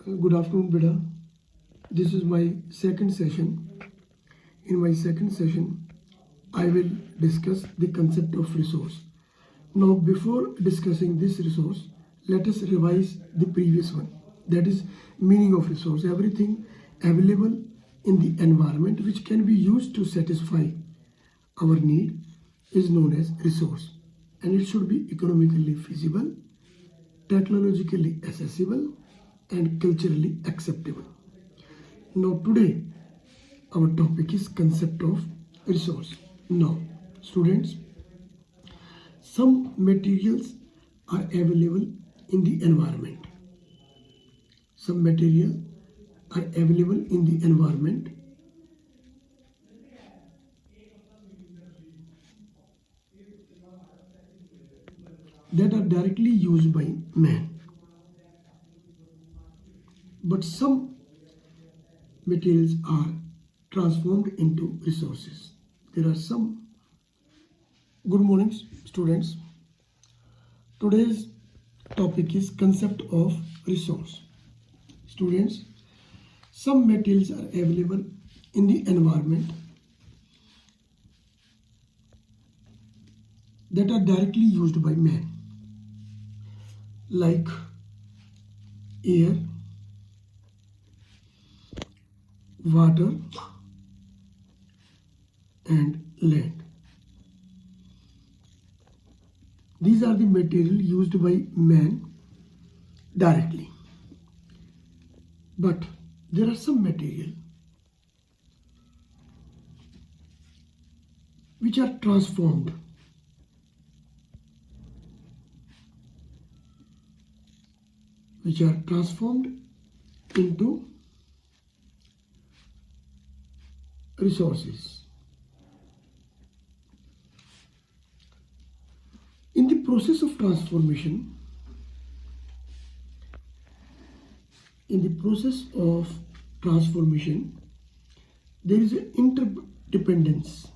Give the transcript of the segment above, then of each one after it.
Good afternoon, Bida. This is my second session. In my second session, I will discuss the concept of resource. Now, before discussing this resource, let us revise the previous one. That is meaning of resource. Everything available in the environment which can be used to satisfy our need is known as resource, and it should be economically feasible, technologically accessible, and culturally acceptable. Now today our topic is concept of resource. Now students, some materials are available in the environment. Some materials are available in the environment that are directly used by man. But some materials are transformed into resources. There are some. Good morning, students. Today's topic is concept of resource. Students, some materials are available in the environment that are directly used by man, like air, water, and land. These are the material used by man directly. But there are some material which are transformed into resources. In the process of transformation, there is an interdependence.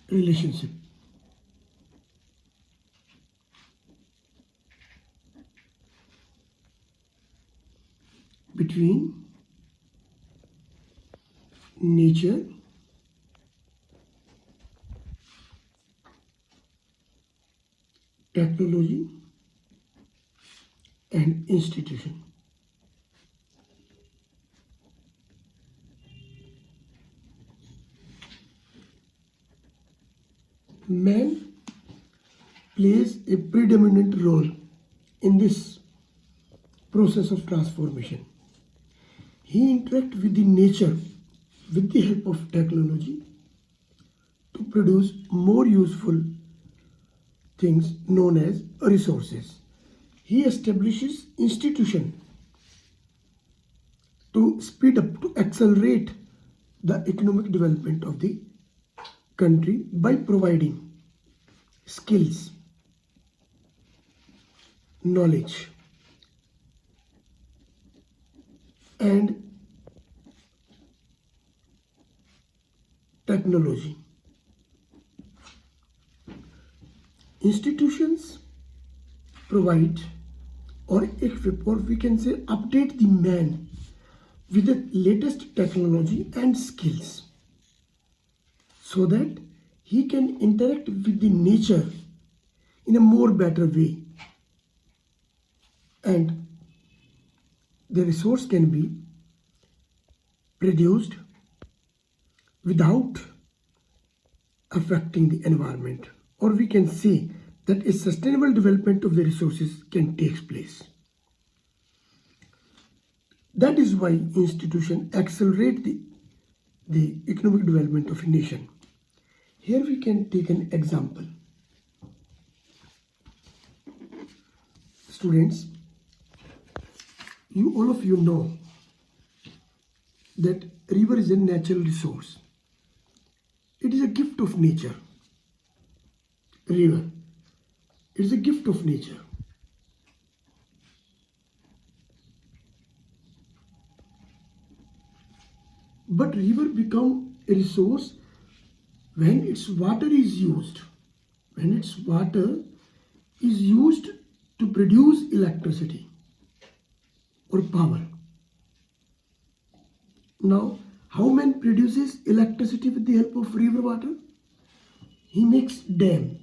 Relationship between nature technology and institution. Man plays a predominant role in this process of transformation. He interacts with the nature with the help of technology to produce more useful things known as resources. He establishes institution to speed up, to accelerate the economic development of the country by providing skills, knowledge, and technology. Institutions provide or equip, or we can say update the man with the latest technology and skills so that he can interact with the nature in a more better way, and the resource can be produced without affecting the environment, or we can say that a sustainable development of the resources can take place. That is why institutions accelerate the economic development of a nation. Here we can take an example. Students, all of you know that river is a natural resource. It is a gift of nature. River, it is a gift of nature. But river become a resource when its water is used, to produce electricity or power. Now, how man produces electricity with the help of river water? He makes dam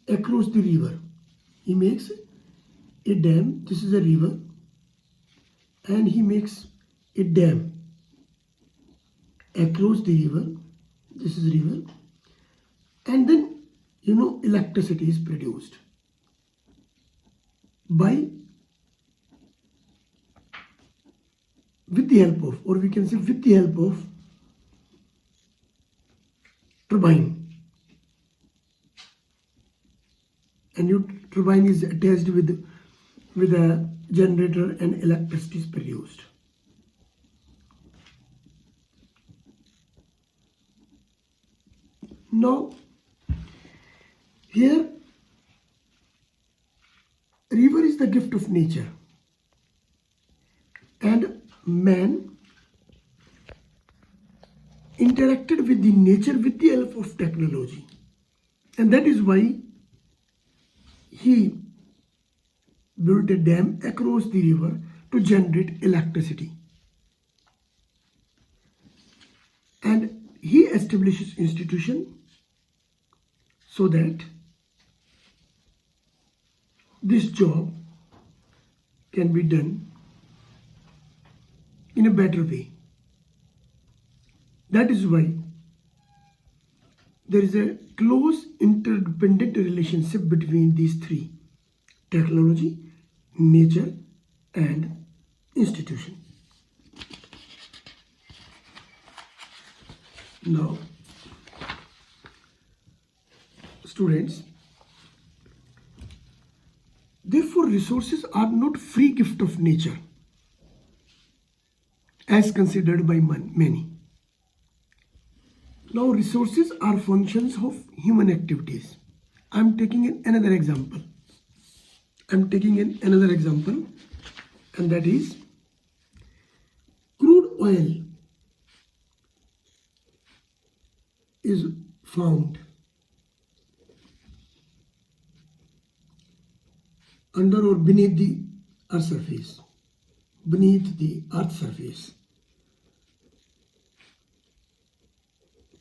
across the river. He makes a dam, this is a river, and he makes a dam across the river, this is river, and then electricity is produced with the help of, or we can say with the help of, turbine. And your turbine is attached with a generator and electricity is produced. Now, here, river is the gift of nature, and man interacted with the nature with the help of technology, and that is why he built a dam across the river to generate electricity, and he establishes institution so that this job can be done in a better way. That is why there is a close interdependent relationship between these three: technology, nature, and institution. Now, students, therefore resources are not free gift of nature as considered by many. Now, resources are functions of human activities. I am taking another example. And that is crude oil is found under or beneath the earth's surface.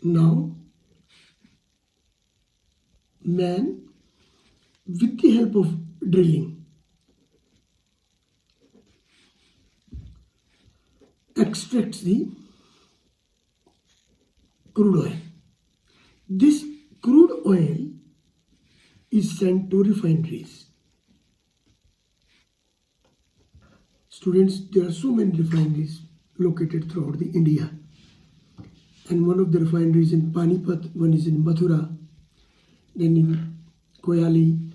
Now, man, with the help of drilling, extracts the crude oil. This crude oil is sent to refineries. Students, there are so many refineries located throughout the India. And one of the refineries in Panipat, one is in Mathura, then in Koyali,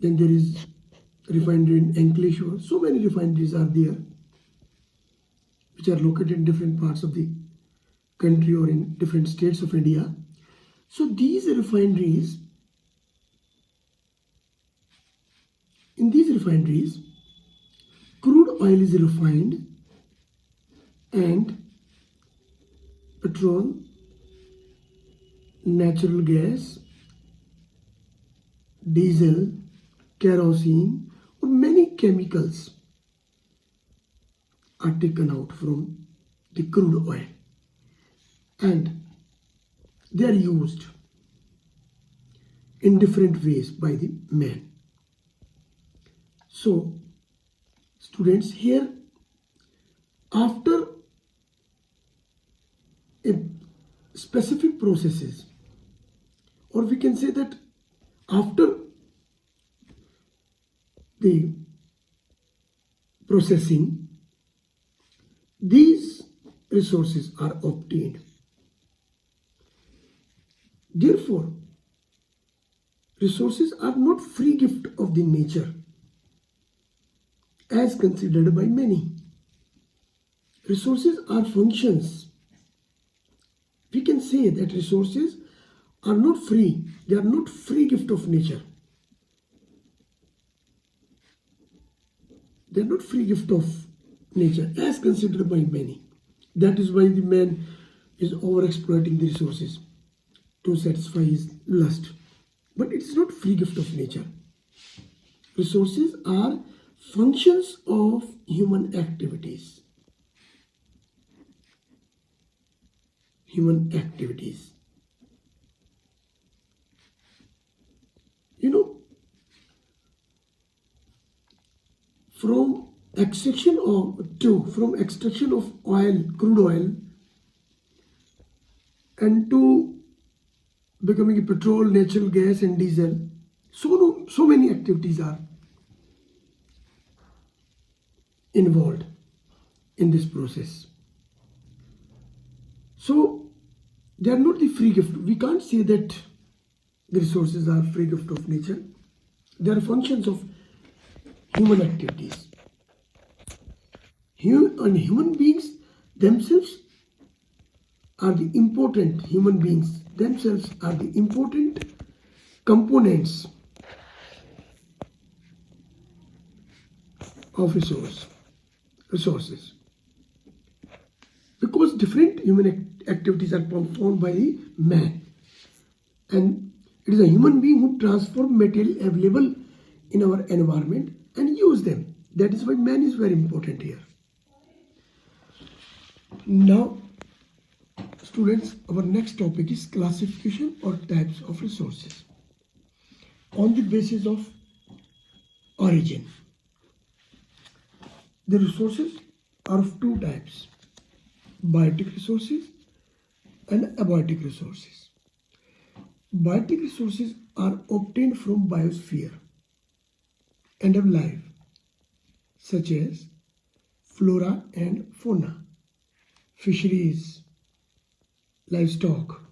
then there is refinery in Ankleshwar. So many refineries are there, which are located in different parts of the country or in different states of India. So these refineries, crude oil is refined and petrol, natural gas, diesel, kerosene, or many chemicals are taken out from the crude oil and they are used in different ways by the man. So, students, here after a specific processes, or we can say that after the processing, these resources are obtained. Therefore, resources are not free gift of the nature as considered by many. Resources are functions. We can say that resources are not free. They are not free gift of nature. They are not free gift of nature as considered by many. That is why the man is over-exploiting the resources to satisfy his lust. But it is not free gift of nature. Resources are functions of human activities. Human activities. You know, from extraction of oil, crude oil, and to becoming a petrol, natural gas, and diesel, so many activities are involved in this process. So they are not the free gift. We can't say that the resources are free gift of nature. They are functions of human activities. Human beings themselves are the important components of resources, because different human activities are performed by the man, and it is a human being who transform material available in our environment and use them. That is why man is very important here. Now, students, our next topic is classification or types of resources on the basis of origin. The resources are of two types: biotic resources and abiotic resources. Biotic resources are obtained from biosphere and have life, such as flora and fauna, fisheries, livestock.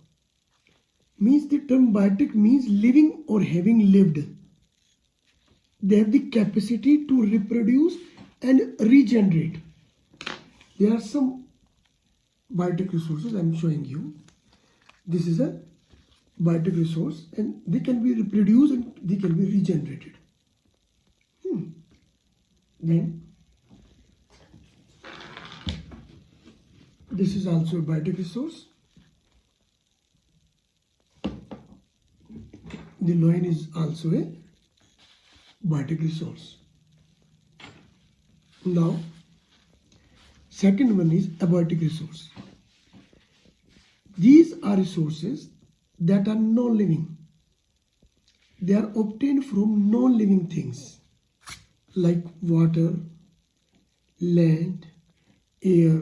Means the term biotic means living or having lived. They have the capacity to reproduce and regenerate. There are some biotic resources I am showing you. This is a biotic resource, and they can be reproduced and they can be regenerated. Then this is also a biotic resource. The loin is also a biotic resource. Now, second one is abiotic resource. These are resources that are non-living. They are obtained from non-living things like water, land, air,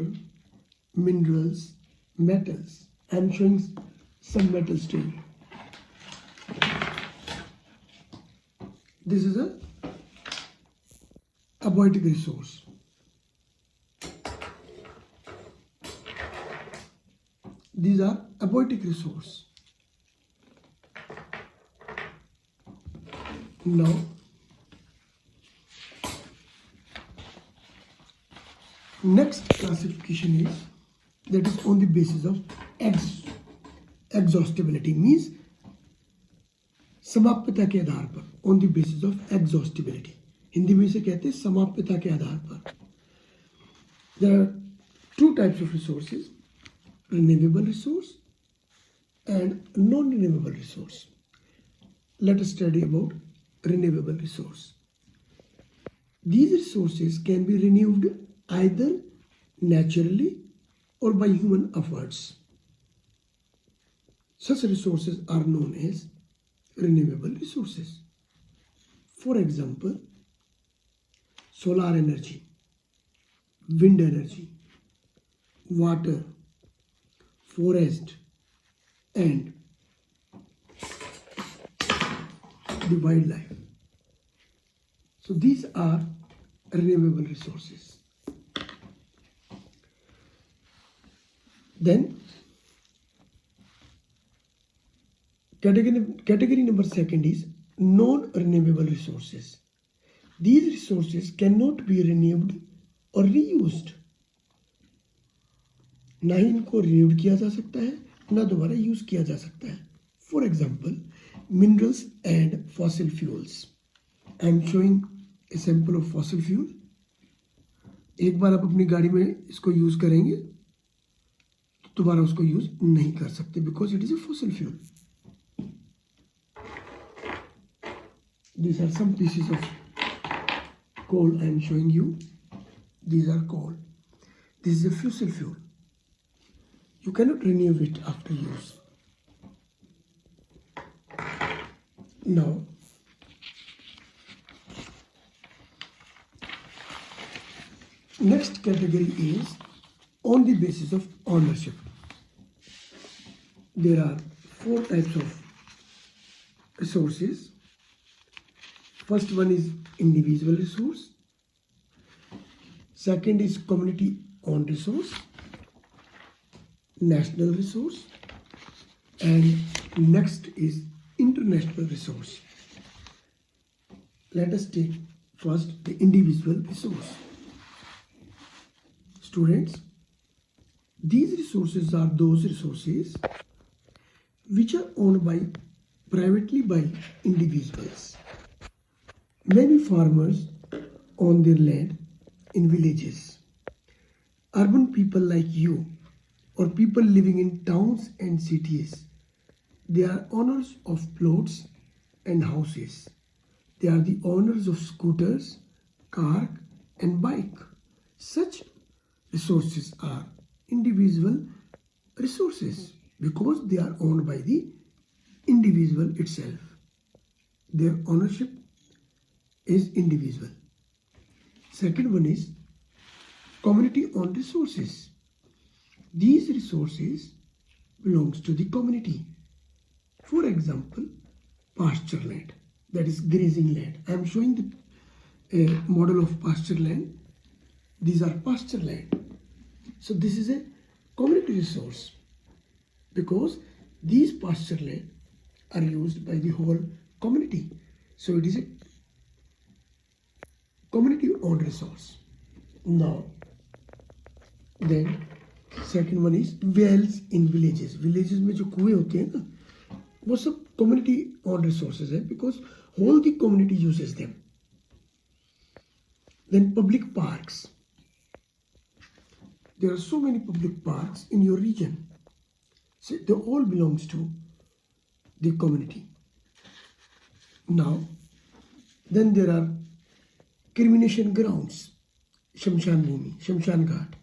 minerals, metals. I am showing some metals to you. This is a abiotic resource. These are abiotic resource. Now, next classification is that is on the basis of exhaustibility, means समाप्यता के आधार पर, on the basis of exhaustibility. Hindi में इसे कहते हैं समाप्यता के आधार पर. There are two types of resources: renewable resource and non-renewable resource. Let us study about renewable resource. These resources can be renewed either naturally or by human efforts. Such resources are known as renewable resources. For example, solar energy, wind energy, water, forest, and the wildlife. So these are renewable resources. Then category number second is non-renewable resources. These resources cannot be renewed or reused. ना ही इनको renewed किया जा सकता है, ना दोबारा use किया जा सकता है. For example, minerals and fossil fuels. I am showing a sample of fossil fuel. एक बार आप अपनी गाड़ी में इसको यूज करेंगे दोबारा उसको यूज नहीं कर सकते because it is a fossil fuel. These are some pieces of coal I am showing you. These are coal. This is a fossil fuel. You cannot renew it after use. Now, next category is on the basis of ownership. There are 4 types of resources. First one is individual resource. Second is community owned resource, national resource, and next is international resource. Let us take first the individual resource. Students, these resources are those resources which are owned privately by individuals. Many farmers own their land in villages. Urban people like you or people living in towns and cities, they are owners of plots and houses. They are the owners of scooters, car and bike. Such resources are individual resources because they are owned by the individual itself. Their ownership is individual. Second one is community owned resources. These resources belongs to the community. For example, pasture land, that is grazing land. I am showing the model of pasture land. These are pasture land. So this is a community resource because these pasture land are used by the whole community. So it is a community owned resource. Now, then second one is wells in villages. Villages में जो कुएं होते हैं ना, वो सब community owned resources है because whole the community uses them. Then public parks. There are so many public parks in your region. So they all belongs to the community. Now, then there are cremation grounds, Shamshan Bhumi, Shamshan Ghat.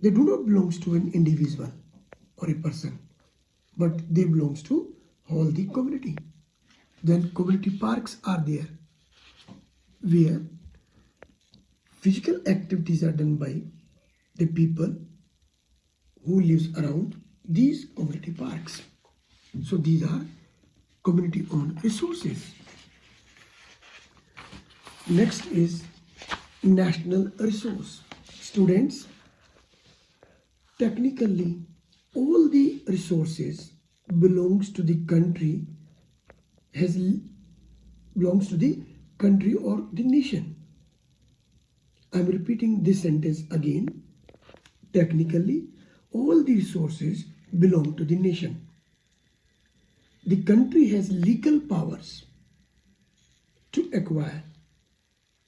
They do not belong to an individual or a person, but they belong to all the community. Then community parks are there, where physical activities are done by the people who lives around these community parks. So these are community owned resources. Next is national resource. Students, technically all the resources belongs to the country, belongs to the country or the nation. I am repeating this sentence again. Technically all the resources belong to the nation. The country has legal powers to acquire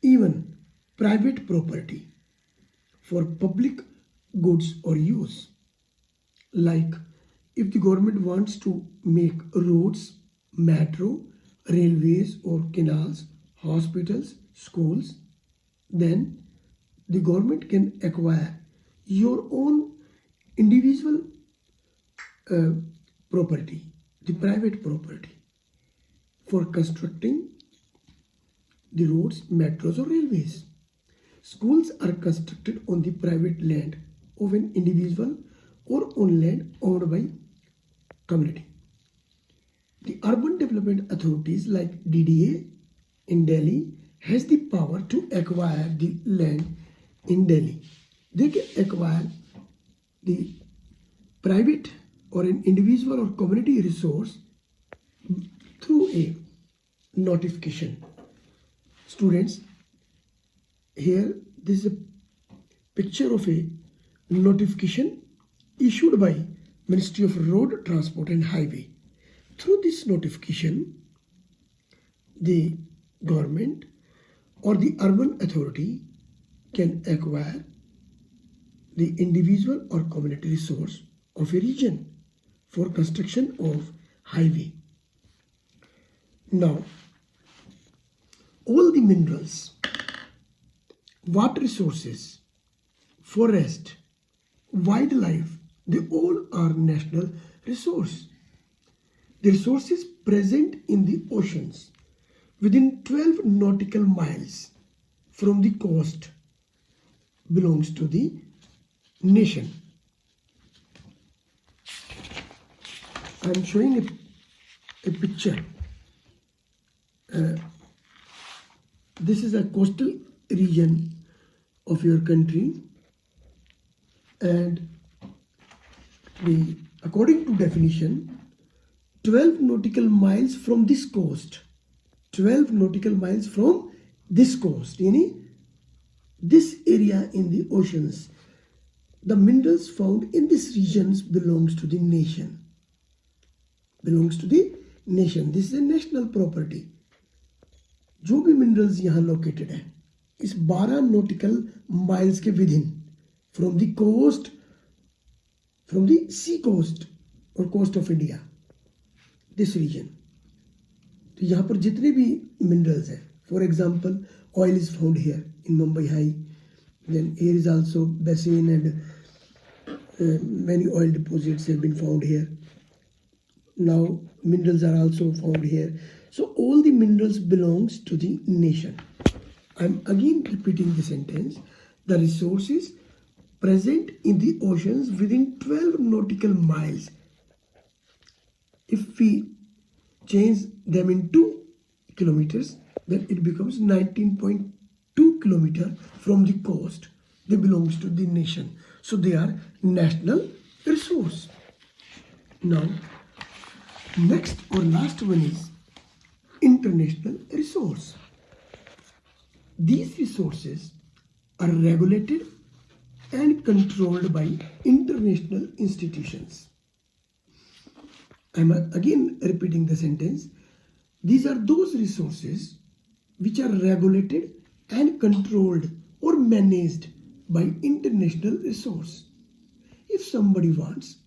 even private property for public goods or use. Like if the government wants to make roads, metro, railways or canals, hospitals, schools, then the government can acquire your own individual property, the private property, for constructing the roads, metros or railways. Schools are constructed on the private land of an individual or on land owned by community. The urban development authorities like DDA in Delhi has the power to acquire the land in Delhi. They can acquire the private or an individual or community resource through a notification. Students, here this is a picture of a notification issued by Ministry of Road Transport and Highway. Through this notification, the government or the urban authority can acquire the individual or community resource of a region for construction of highway. Now, all the minerals, water resources, forest, wildlife, they all are national resource. The resources present in the oceans within 12 nautical miles from the coast belongs to the nation. I am showing a picture. This is a coastal region of your country, and according to definition, 12 nautical miles from this coast, 12 nautical miles from this coast, this area in the oceans, the minerals found in this regions belongs to the nation. Belongs to the nation. This is a national property. जो भी minerals यहाँ located है इस 12 nautical miles के within from the coast, from the sea coast और coast of India, this region, तो यहाँ पर जितने भी मिनरल्स हैं, for example oil is found here in Mumbai High, then here is also basin and many oil deposits have been found here. Now minerals are also found here. So all the minerals belongs to the nation. I'm again repeating the sentence. The resources present in the oceans within 12 nautical miles. If we change them into kilometers, then it becomes 19.2 kilometers from the coast. They belongs to the nation. So they are national resource. Now, next or last one is international resource. These resources are regulated and controlled by international institutions. I'm again repeating the sentence. These are those resources which are regulated and controlled or managed by international resource. If somebody wants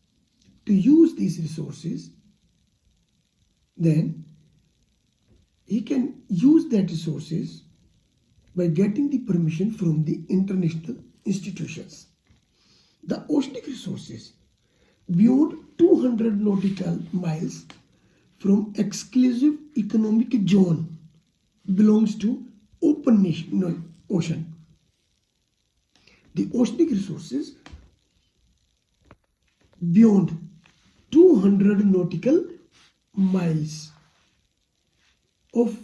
to use these resources, then he can use that resources by getting the permission from the international institutions. The oceanic resources beyond 200 nautical miles from exclusive economic zone belongs to open ocean. The oceanic resources beyond 200 nautical miles of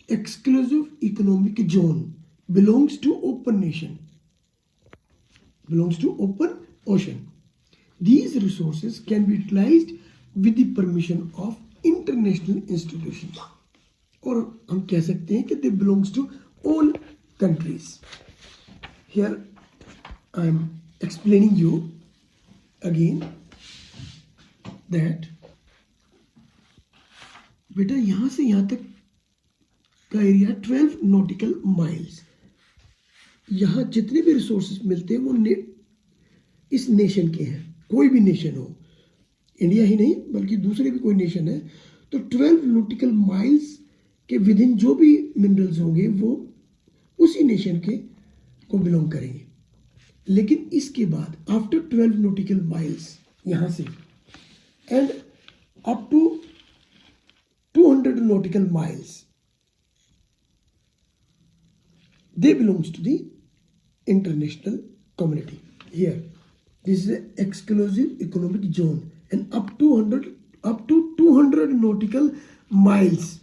exclusive economic zone belongs to open nation, belongs to open ocean. These resources can be utilized with the permission of international institutions, और हम कह सकते हैं कि they belongs to all countries. Here I am explaining you again that बेटा यहाँ से यहाँ तक का एरिया 12 नॉटिकल माइल्स, यहाँ जितने भी रिसोर्सेज मिलते हैं वो इस नेशन के हैं. कोई भी नेशन हो, इंडिया ही नहीं बल्कि दूसरे भी कोई नेशन है, तो 12 नॉटिकल माइल्स के विद इन जो भी मिनरल्स होंगे वो उसी नेशन के को बिलोंग करेंगे. लेकिन इसके बाद आफ्टर 12 नॉटिकल माइल्स यहाँ से and up to 200 nautical miles, they belongs to the international community. Here, this is an exclusive economic zone, and up to 200 nautical miles,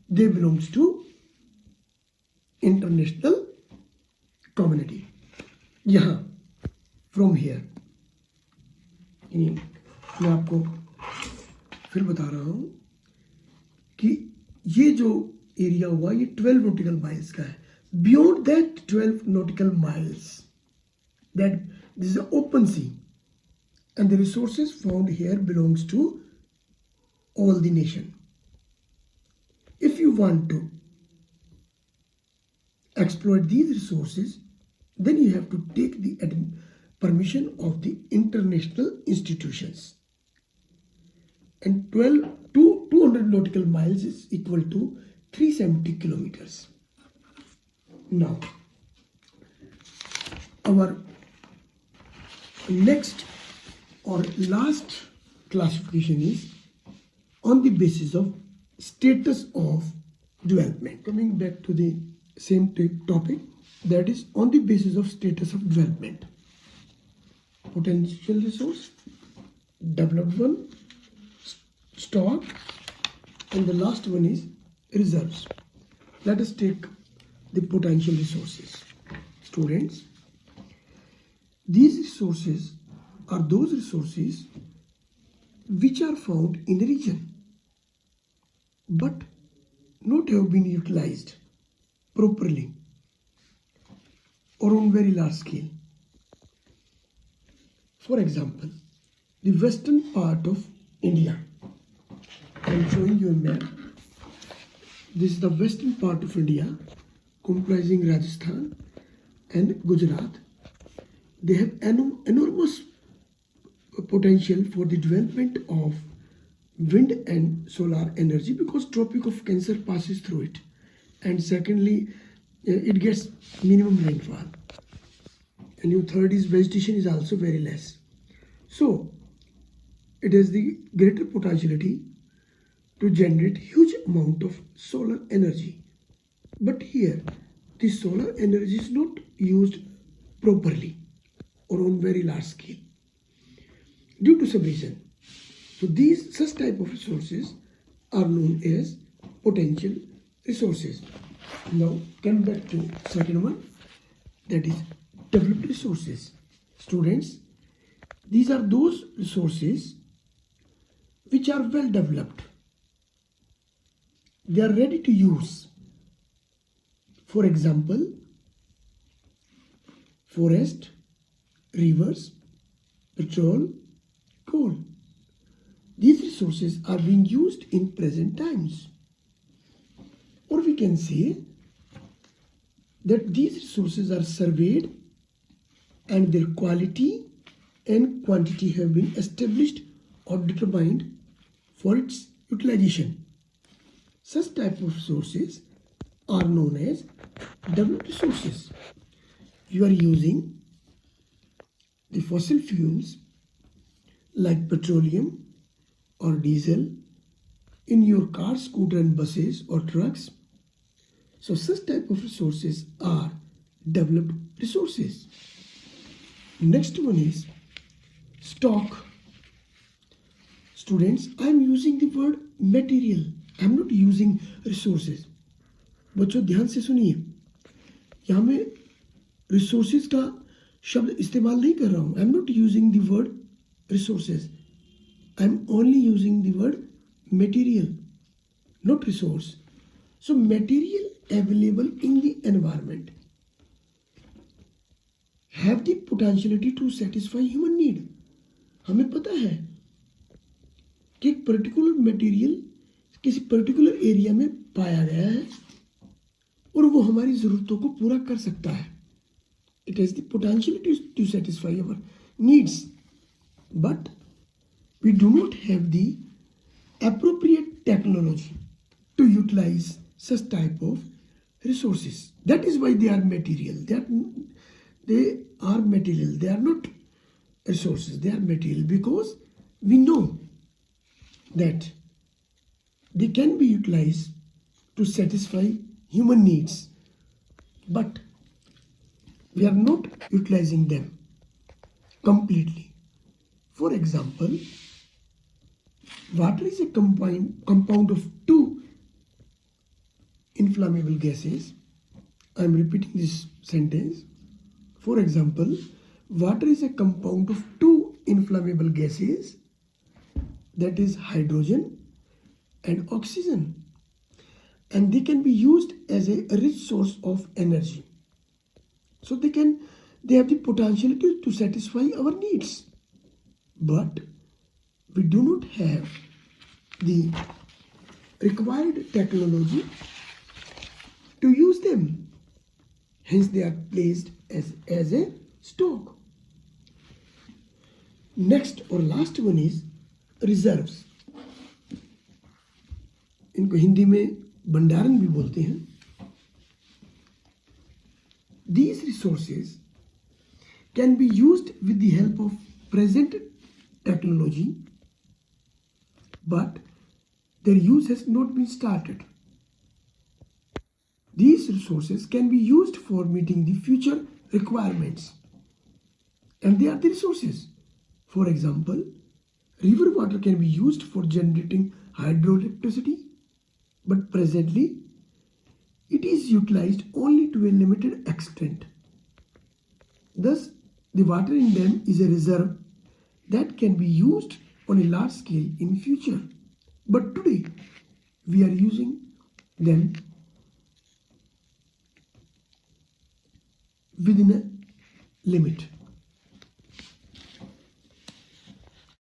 they belongs to international community. यहाँ from here, मैं आपको फिर बता रहा हूँ कि ये जो एरिया हुआ ये 12 नॉटिकल माइल्स का है. Beyond that 12 nautical miles, that this is open sea and the resources found here belongs to all the nation. If you want to exploit these resources, then you have to take the permission of the international institutions. And 200 nautical miles is equal to 370 kilometers. Now, our next or last classification is on the basis of status of development. Coming back to the same topic, that is on the basis of status of development. Potential resource, developed one, stock, and the last one is reserves. Let us take the potential resources. Students, these resources are those resources which are found in a region but not have been utilized properly or on very large scale. For example, the western part of India. I am showing you a map. This is the western part of India comprising Rajasthan and Gujarat. They have enormous potential for the development of wind and solar energy because Tropic of Cancer passes through it, and secondly it gets minimum rainfall, and your third is vegetation is also very less, so it has the greater potentiality to generate huge amount of solar energy. But here the solar energy is not used properly or on very large scale due to some reason. So these such type of resources are known as potential resources. Now come back to second one, that is developed resources. Students, these are those resources which are well developed. They are ready to use. For example, forest, rivers, petrol, coal. These resources are being used in present times. Or we can say that these resources are surveyed and their quality and quantity have been established or determined for its utilization. Such type of resources are known as developed resources. You are using the fossil fuels like petroleum or diesel in your car, scooter and buses or trucks. So such type of resources are developed resources. Next one is stock. Students, I am using the word material. I am not using resources. बच्चों ध्यान से सुनिए, यहाँ मैं resources का शब्द इस्तेमाल नहीं कर रहा हूँ. I am not using the word resources. I am only using the word material, not resource. So material available in the environment have the potentiality to satisfy human need. हमें पता है कि एक पर्टिकुलर मटेरियल किसी particular area में पाया गया है और वो हमारी ज़रूरतों को पूरा कर सकता है. It has the potentiality to satisfy our needs, but we do not have the appropriate technology to utilize such type of resources. That is why they are material. They are material. They are not resources. They are material because we know that they can be utilized to satisfy human needs, but we are not utilizing them completely. For example, water is a compound of two inflammable gases. I am repeating this sentence. For example, water is a compound of two inflammable gases, that is hydrogen and oxygen, and they can be used as a rich source of energy. So they have the potentiality to satisfy our needs, but we do not have the required technology to use them. Hence they are placed as a stock. Next और last one is reserves. इनको हिंदी में भंडारण भी बोलते हैं। These resources can be used with the help of present technology, but their use has not been started. These resources can be used for meeting the future requirements, and they are the resources. For example, river water can be used for generating hydroelectricity, but presently it is utilized only to a limited extent. Thus, the water in dam is a reserve that can be used on a large scale in future. But today, we are using them within a limit.